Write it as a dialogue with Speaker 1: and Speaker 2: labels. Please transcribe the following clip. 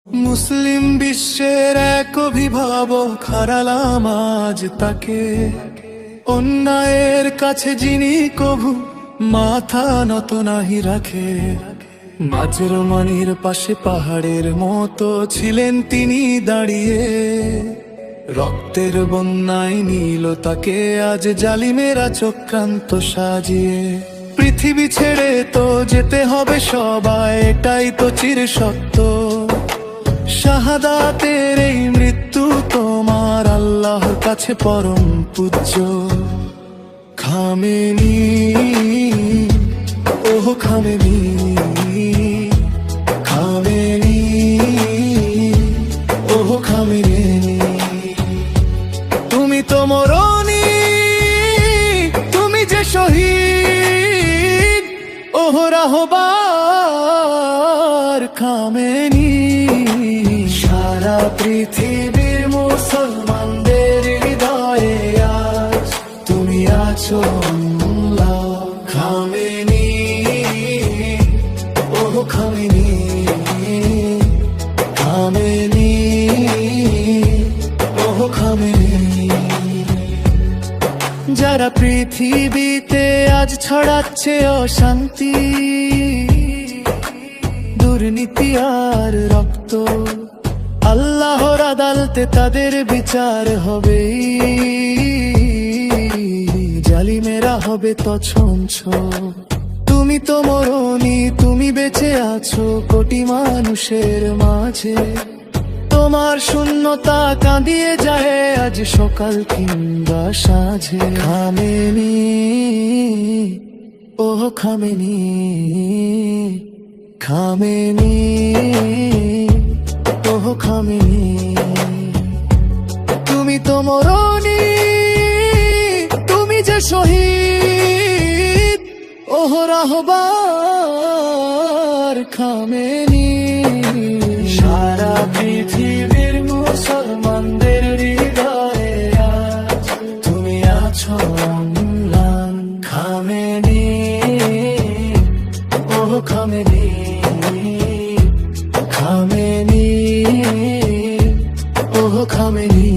Speaker 1: মুসলিম বিশ্বের এক অভিভাবক হারালাম আজ তাকে, অন্যায়ের কাছে যিনি কভু মাথা নত নাহি রাখে। মাঝের মানির পাশে পাহাড়ের মতো ছিলেন তিনি দাঁড়িয়ে, রক্তের বন্যায় নীল তাকে আজ জালিমেরা চক্রান্ত সাজিয়ে। পৃথিবী ছেড়ে তো যেতে হবে সবাই, এটাই তো চির সত্য। শাহাদাতের এই মৃত্যু তোমার আল্লাহর কাছে পরম পূজ্য। খামেনি, ওহ খামেনি, খামেনি, ওহ খামেনি। তুমি তো মরনি, তুমি যে শহীদ, ওহ রাহবার খামেনি। সারা পৃথিবীর মুসলমানদের হৃদয়ে আজ তুমি আছো আল্লাহ। খামেনি, ওহ খামেনি, খামেনি, ওহ খামেনি। যারা পৃথিবীতে আজ ছড়াচ্ছে অশান্তি, দুর্নীতি আর রক্ত, আল্লাহর আদালতে তাদের বিচার হবে। জালিমেরা হবে তছনছ। তুমি তো মরনি, তুমি বেঁচে আছো কোটি মানুষের মাঝে। তোমার শূন্যতা কাঁদিয়ে যায় আজ সকাল কিংবা সাঁঝে। খামেনি, ওহ খামেনি, খামেনি, ওহ খামেনি। তুমি তো মরনি, তুমি যে শহীদ, ওহ রাহবার খামেনি। সারা পৃথিবীর মুসলমানদের হৃদয়ে আজ তুমি আছো অম্লান। খামেনি, ওহ খামেনি, খামেনি, ওহ খামেনি।